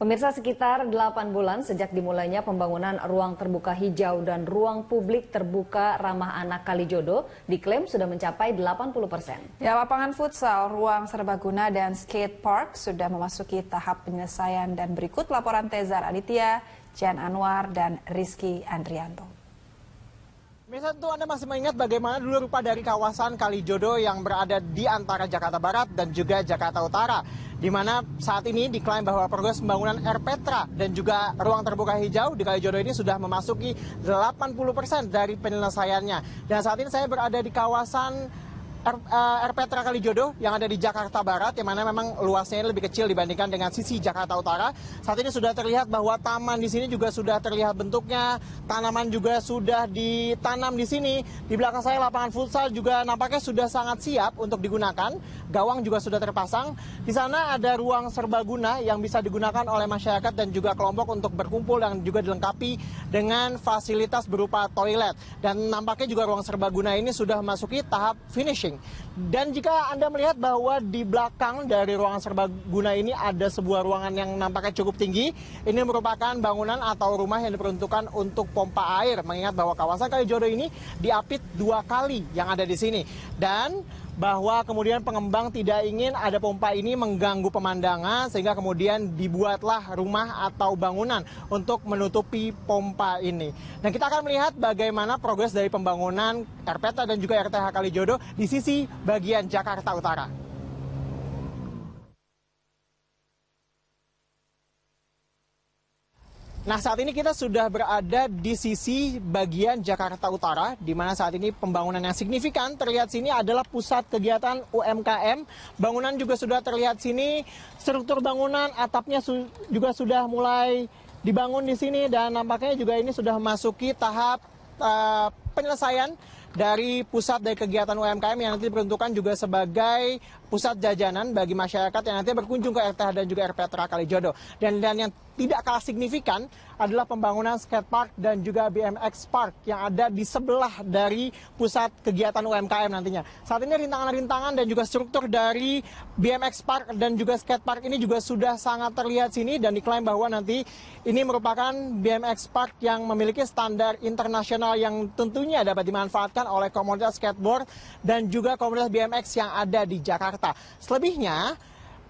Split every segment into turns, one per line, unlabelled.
Pemirsa, sekitar 8 bulan sejak dimulainya pembangunan ruang terbuka hijau dan ruang publik terbuka ramah anak Kalijodo diklaim sudah mencapai 80%.
Ya, lapangan futsal, ruang serbaguna dan skate park sudah memasuki tahap penyelesaian dan berikut laporan Tezar Aditya, Jan Anwar, dan Rizky Andrianto.
Misal tentu Anda masih mengingat bagaimana dulu rupa dari kawasan Kalijodo yang berada di antara Jakarta Barat dan juga Jakarta Utara, di mana saat ini diklaim bahwa progres pembangunan Airpetra dan juga ruang terbuka hijau di Kalijodo ini sudah memasuki 80% dari penyelesaiannya. Dan saat ini saya berada di kawasan Airpetra Kalijodo yang ada di Jakarta Barat, yang mana memang luasnya lebih kecil dibandingkan dengan sisi Jakarta Utara. Saat ini sudah terlihat bahwa taman di sini juga sudah terlihat bentuknya, tanaman juga sudah ditanam di sini. Di belakang saya lapangan futsal juga nampaknya sudah sangat siap untuk digunakan. Gawang juga sudah terpasang. Di sana ada ruang serbaguna yang bisa digunakan oleh masyarakat dan juga kelompok untuk berkumpul dan juga dilengkapi dengan fasilitas berupa toilet. Dan nampaknya juga ruang serbaguna ini sudah memasuki tahap finishing. Dan jika Anda melihat bahwa di belakang dari ruangan serbaguna ini ada sebuah ruangan yang nampaknya cukup tinggi, ini merupakan bangunan atau rumah yang diperuntukkan untuk pompa air. Mengingat bahwa kawasan Kalijodo ini diapit 2 kali yang ada di sini. Dan bahwa kemudian pengembang tidak ingin ada pompa ini mengganggu pemandangan, sehingga kemudian dibuatlah rumah atau bangunan untuk menutupi pompa ini. Dan kita akan melihat bagaimana progres dari pembangunan Airpetra dan juga RTH Kalijodo di sisi bagian Jakarta Utara. Nah, saat ini kita sudah berada di sisi bagian Jakarta Utara, di mana saat ini pembangunan yang signifikan terlihat sini adalah pusat kegiatan UMKM. Bangunan juga sudah terlihat sini, struktur bangunan atapnya juga sudah mulai dibangun di sini, dan nampaknya juga ini sudah memasuki tahap penyelesaian dari pusat dari kegiatan UMKM yang nanti diperuntukkan juga sebagai pusat jajanan bagi masyarakat yang nanti berkunjung ke RTH dan juga Airpetra Kalijodo. Dan yang tidak kalah signifikan adalah pembangunan skatepark dan juga BMX Park yang ada di sebelah dari pusat kegiatan UMKM nantinya. Saat ini rintangan-rintangan dan juga struktur dari BMX Park dan juga skatepark ini juga sudah sangat terlihat sini, dan diklaim bahwa nanti ini merupakan BMX Park yang memiliki standar internasional yang tentunya dapat dimanfaatkan oleh komunitas skateboard dan juga komunitas BMX yang ada di Jakarta. Selebihnya,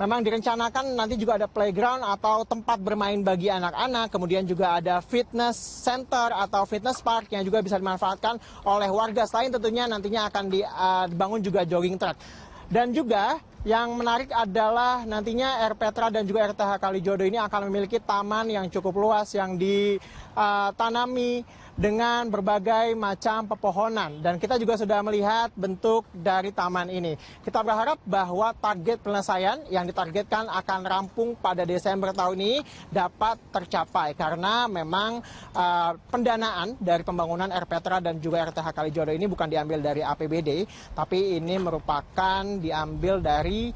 memang direncanakan nanti juga ada playground atau tempat bermain bagi anak-anak, kemudian juga ada fitness center atau fitness park yang juga bisa dimanfaatkan oleh warga. Selain tentunya nantinya akan dibangun juga jogging track. Dan juga yang menarik adalah nantinya Airpetra dan juga RTH Kalijodo ini akan memiliki taman yang cukup luas yang ditanami dengan berbagai macam pepohonan. Dan kita juga sudah melihat bentuk dari taman ini. Kita berharap bahwa target penyelesaian yang ditargetkan akan rampung pada Desember tahun ini dapat tercapai. Karena memang pendanaan dari pembangunan Airpetra dan juga RTH Kalijodo ini bukan diambil dari APBD, tapi ini merupakan diambil dari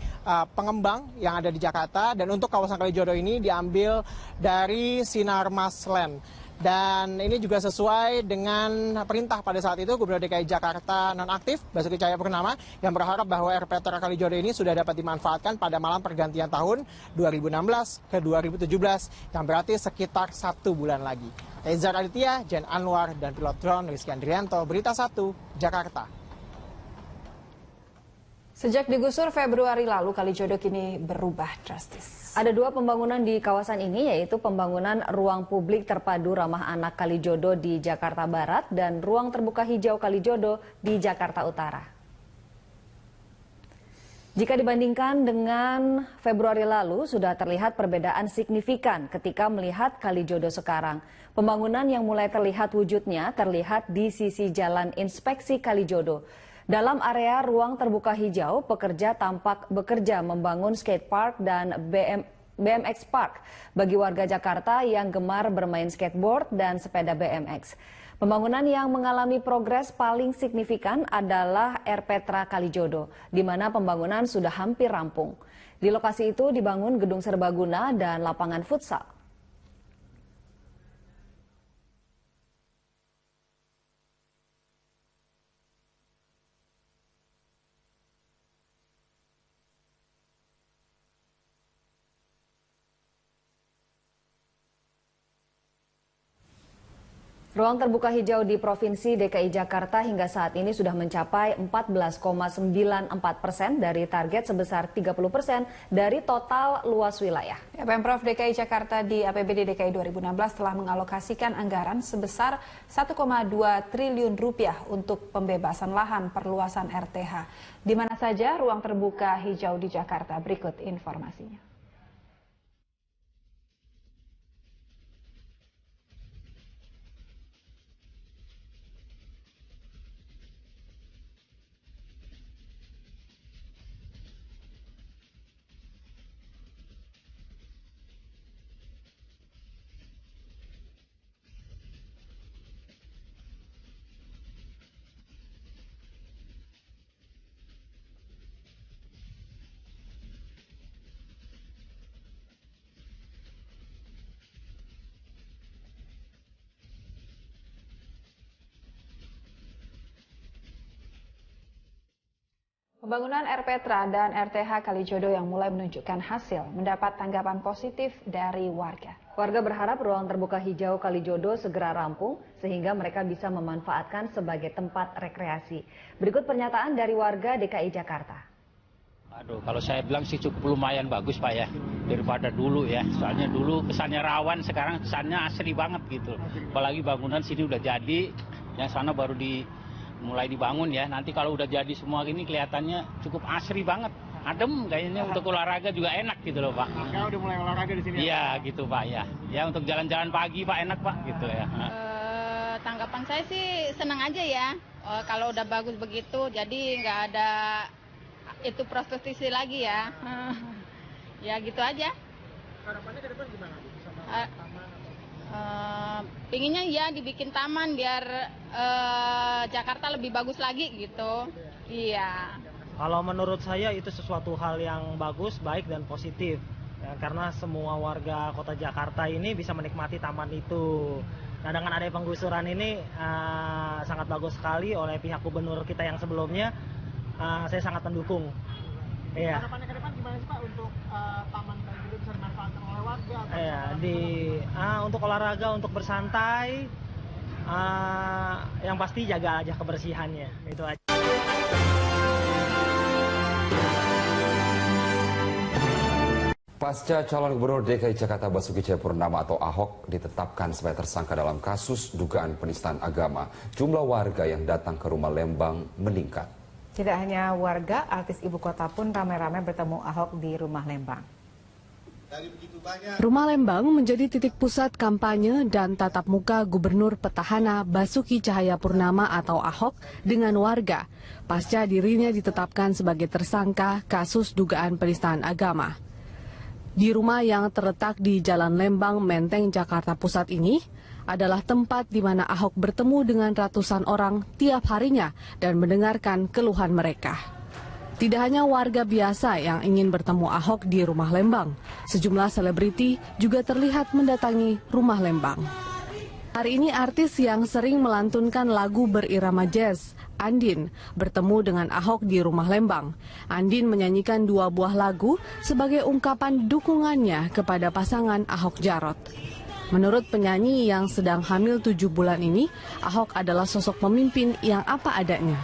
pengembang yang ada di Jakarta. Dan untuk kawasan Kalijodo ini diambil dari Sinarmas Land. Dan ini juga sesuai dengan perintah pada saat itu Gubernur DKI Jakarta nonaktif Basuki Cahayapurnama yang berharap bahwa Airpetra Kalijodo ini sudah dapat dimanfaatkan pada malam pergantian tahun 2016 ke 2017 yang berarti sekitar 1 bulan lagi. Tezar Aditya, Jan Anwar, dan pilot drone Rizky Andrianto, Berita 1, Jakarta.
Sejak digusur Februari lalu, Kalijodo kini berubah drastis.
Ada 2 pembangunan di kawasan ini, yaitu pembangunan ruang publik terpadu ramah anak Kalijodo di Jakarta Barat dan ruang terbuka hijau Kalijodo di Jakarta Utara. Jika dibandingkan dengan Februari lalu, sudah terlihat perbedaan signifikan ketika melihat Kalijodo sekarang. Pembangunan yang mulai terlihat wujudnya terlihat di sisi Jalan Inspeksi Kalijodo. Dalam area ruang terbuka hijau, pekerja tampak bekerja membangun skatepark dan BMX Park bagi warga Jakarta yang gemar bermain skateboard dan sepeda BMX. Pembangunan yang mengalami progres paling signifikan adalah Airpetra Kalijodo, di mana pembangunan sudah hampir rampung. Di lokasi itu dibangun gedung serbaguna dan lapangan futsal. Ruang terbuka hijau di Provinsi DKI Jakarta hingga saat ini sudah mencapai 14,94% dari target sebesar 30% dari total luas wilayah.
Pemprov DKI Jakarta di APBD DKI 2016 telah mengalokasikan anggaran sebesar 1,2 triliun rupiah untuk pembebasan lahan perluasan RTH. Di mana saja ruang terbuka hijau di Jakarta? Berikut informasinya. Pembangunan RPTRA dan RTH Kalijodo yang mulai menunjukkan hasil mendapat tanggapan positif dari warga.
Warga berharap ruang terbuka hijau Kalijodo segera rampung sehingga mereka bisa memanfaatkan sebagai tempat rekreasi. Berikut pernyataan dari warga DKI Jakarta.
Aduh, kalau saya bilang sih cukup lumayan bagus Pak ya, daripada dulu ya. Soalnya dulu kesannya rawan, sekarang kesannya asri banget gitu. Apalagi bangunan sini udah jadi, yang sana baru mulai dibangun ya. Nanti kalau udah jadi semua ini kelihatannya cukup asri banget. Adem kayaknya, untuk olahraga juga enak gitu loh Pak.
Sekarang udah mulai olahraga di sini?
Iya gitu Pak ya. Ya untuk jalan-jalan pagi Pak enak Pak gitu ya.
Tanggapan saya sih senang aja ya. Kalau udah bagus begitu jadi nggak ada itu prostitusi lagi ya. Ya gitu aja.
Harapannya ke depan gimana? Sama taman atau?
Pinginnya ya dibikin taman biar Jakarta lebih bagus lagi gitu. Iya.
Kalau menurut saya itu sesuatu hal yang bagus, baik dan positif. Ya, karena semua warga kota Jakarta ini bisa menikmati taman itu. Nah, dengan adanya penggusuran ini sangat bagus sekali oleh pihak gubernur kita yang sebelumnya. Saya sangat mendukung. Iya.
Harapannya ke depan gimana sih Pak untuk taman Kalijodo bisa dimanfaatkan oleh warga?
Iya, untuk olahraga, untuk bersantai, yang pasti jaga aja kebersihannya. Itu aja.
Pasca calon gubernur DKI Jakarta Basuki Cahayapurnama atau Ahok ditetapkan sebagai tersangka dalam kasus dugaan penistaan agama, jumlah warga yang datang ke rumah Lembang meningkat.
Tidak hanya warga, artis ibu kota pun ramai-ramai bertemu Ahok di rumah Lembang.
Rumah Lembang menjadi titik pusat kampanye dan tatap muka Gubernur Petahana Basuki Cahayapurnama atau Ahok dengan warga pasca dirinya ditetapkan sebagai tersangka kasus dugaan penistaan agama. Di rumah yang terletak di Jalan Lembang, Menteng, Jakarta Pusat ini adalah tempat di mana Ahok bertemu dengan ratusan orang tiap harinya dan mendengarkan keluhan mereka. Tidak hanya warga biasa yang ingin bertemu Ahok di rumah Lembang, sejumlah selebriti juga terlihat mendatangi rumah Lembang. Hari ini artis yang sering melantunkan lagu berirama jazz, Andin, bertemu dengan Ahok di rumah Lembang. Andin menyanyikan 2 buah lagu sebagai ungkapan dukungannya kepada pasangan Ahok Jarot. Menurut penyanyi yang sedang hamil 7 bulan ini, Ahok adalah sosok pemimpin yang apa adanya.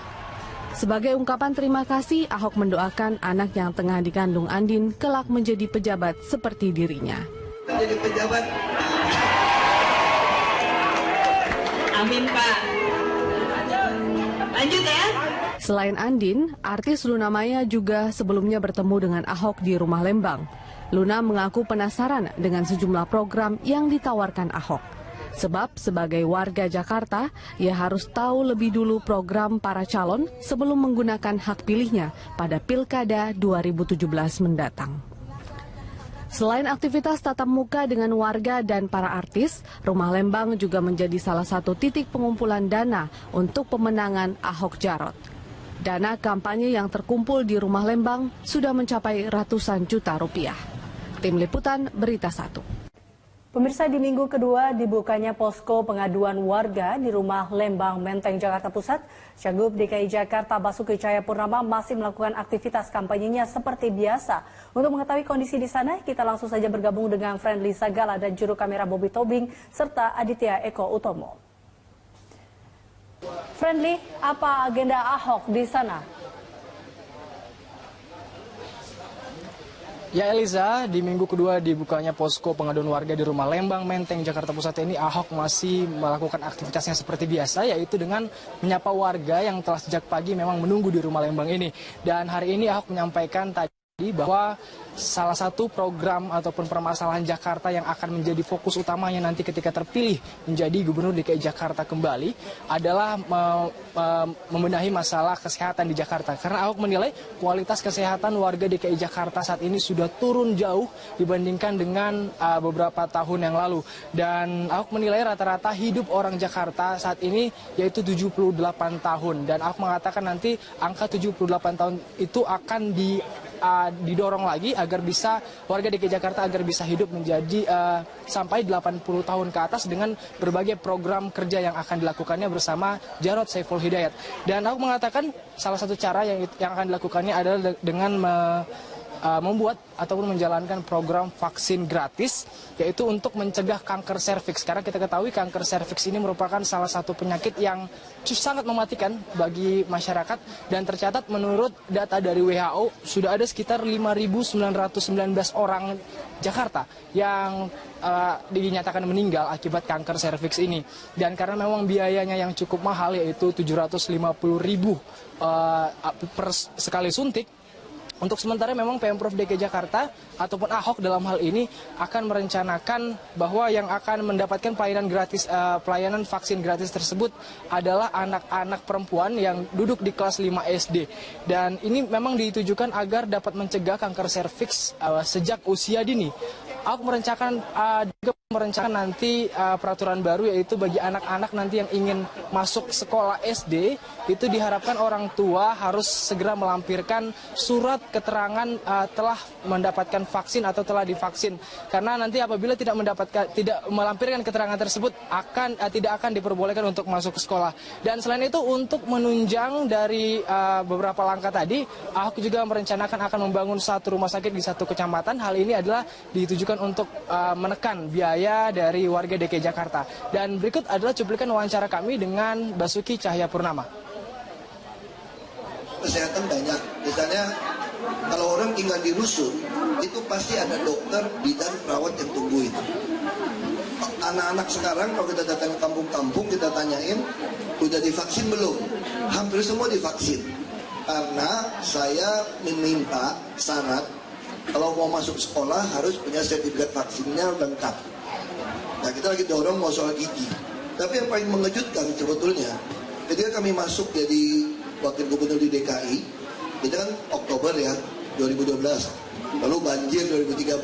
Sebagai ungkapan terima kasih, Ahok mendoakan anak yang tengah dikandung Andin kelak menjadi pejabat seperti dirinya.
Jadi pejabat. Amin Pak. Lanjut ya.
Selain Andin, artis Luna Maya juga sebelumnya bertemu dengan Ahok di rumah Lembang. Luna mengaku penasaran dengan sejumlah program yang ditawarkan Ahok. Sebab sebagai warga Jakarta, ia harus tahu lebih dulu program para calon sebelum menggunakan hak pilihnya pada Pilkada 2017 mendatang. Selain aktivitas tatap muka dengan warga dan para artis, rumah Lembang juga menjadi salah satu titik pengumpulan dana untuk pemenangan Ahok Jarot. Dana kampanye yang terkumpul di rumah Lembang sudah mencapai ratusan juta rupiah. Tim Liputan Berita 1.
Pemirsa, di minggu kedua dibukanya posko pengaduan warga di rumah Lembang, Menteng, Jakarta Pusat, Cagup DKI Jakarta Basuki Cahayapurnama masih melakukan aktivitas kampanyenya seperti biasa. Untuk mengetahui kondisi di sana, kita langsung saja bergabung dengan Friendly Sagala dan juru kamera Bobby Tobing serta Aditya Eko Utomo. Friendly, apa agenda Ahok di sana?
Ya Eliza, di minggu kedua dibukanya posko pengaduan warga di rumah Lembang Menteng, Jakarta Pusat ini, Ahok masih melakukan aktivitasnya seperti biasa, yaitu dengan menyapa warga yang telah sejak pagi memang menunggu di rumah Lembang ini. Dan hari ini Ahok menyampaikan tadi bahwa salah satu program ataupun permasalahan Jakarta yang akan menjadi fokus utamanya nanti ketika terpilih menjadi Gubernur DKI Jakarta kembali adalah membenahi masalah kesehatan di Jakarta. Karena Ahok menilai kualitas kesehatan warga DKI Jakarta saat ini sudah turun jauh dibandingkan dengan beberapa tahun yang lalu. Dan Ahok menilai rata-rata hidup orang Jakarta saat ini yaitu 78 tahun. Dan Ahok mengatakan nanti angka 78 tahun itu akan didorong lagi agar bisa warga DKI Jakarta agar bisa hidup menjadi sampai 80 tahun ke atas dengan berbagai program kerja yang akan dilakukannya bersama Jarod Saiful Hidayat. Dan aku mengatakan salah satu cara yang akan dilakukannya adalah dengan membuat ataupun menjalankan program vaksin gratis, yaitu untuk mencegah kanker serviks. Karena kita ketahui kanker serviks ini merupakan salah satu penyakit yang sangat mematikan bagi masyarakat, dan tercatat menurut data dari WHO sudah ada sekitar 5.919 orang Jakarta yang dinyatakan meninggal akibat kanker serviks ini. Dan karena memang biayanya yang cukup mahal, yaitu 750.000 per sekali suntik, untuk sementara memang Pemprov DKI Jakarta ataupun Ahok dalam hal ini akan merencanakan bahwa yang akan mendapatkan pelayanan vaksin gratis tersebut adalah anak-anak perempuan yang duduk di kelas 5 SD. Dan ini memang ditujukan agar dapat mencegah kanker serviks sejak usia dini. Ahok merencanakan nanti peraturan baru, yaitu bagi anak-anak nanti yang ingin masuk sekolah SD itu diharapkan orang tua harus segera melampirkan surat keterangan telah mendapatkan vaksin atau telah divaksin. Karena nanti apabila tidak melampirkan keterangan tersebut tidak akan diperbolehkan untuk masuk ke sekolah. Dan selain itu, untuk menunjang dari beberapa langkah tadi, Ahok juga merencanakan akan membangun satu rumah sakit di satu kecamatan. Hal ini adalah ditujukan untuk menekan biaya dari warga DKI Jakarta. Dan berikut adalah cuplikan wawancara kami dengan Basuki Cahayapurnama.
Kesehatan banyak, misalnya kalau orang tinggal di rusun itu pasti ada dokter, bidan, perawat yang tungguin. Anak-anak sekarang kalau kita datang ke kampung-kampung, kita tanyain udah divaksin belum? Hampir semua divaksin. Karena saya meminta syarat kalau mau masuk sekolah harus punya sertifikat vaksinnya lengkap. Nah, kita lagi dorong mau soal gigi. Tapi yang paling mengejutkan sebetulnya, ketika kami masuk jadi wakil gubernur di DKI, itu kan Oktober ya, 2012. Lalu banjir 2013.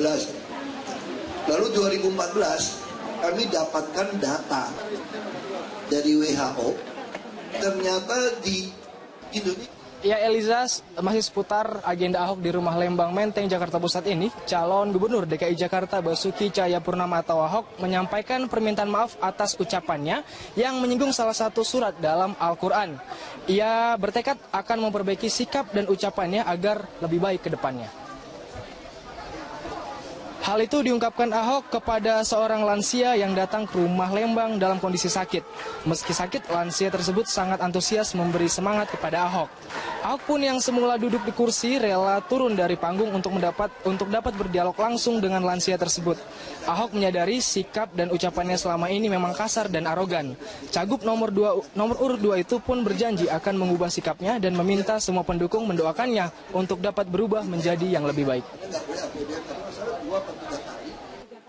Lalu 2014 kami dapatkan data dari WHO, ternyata di Indonesia.
Ya Eliza, masih seputar agenda Ahok di rumah Lembang Menteng, Jakarta Pusat ini, calon gubernur DKI Jakarta Basuki Cahayapurnama atau Ahok menyampaikan permintaan maaf atas ucapannya yang menyinggung salah satu surat dalam Al-Quran. Ia bertekad akan memperbaiki sikap dan ucapannya agar lebih baik ke depannya. Hal itu diungkapkan Ahok kepada seorang lansia yang datang ke rumah Lembang dalam kondisi sakit. Meski sakit, lansia tersebut sangat antusias memberi semangat kepada Ahok. Ahok pun yang semula duduk di kursi rela turun dari panggung untuk dapat berdialog langsung dengan lansia tersebut. Ahok menyadari sikap dan ucapannya selama ini memang kasar dan arogan. Cagup nomor urut 2 itu pun berjanji akan mengubah sikapnya dan meminta semua pendukung mendoakannya untuk dapat berubah menjadi yang lebih baik.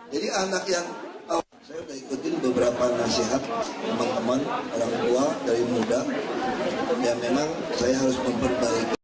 Jadi anak yang saya udah ikutin beberapa nasihat teman-teman orang tua dari muda, ya memang saya harus memperbaiki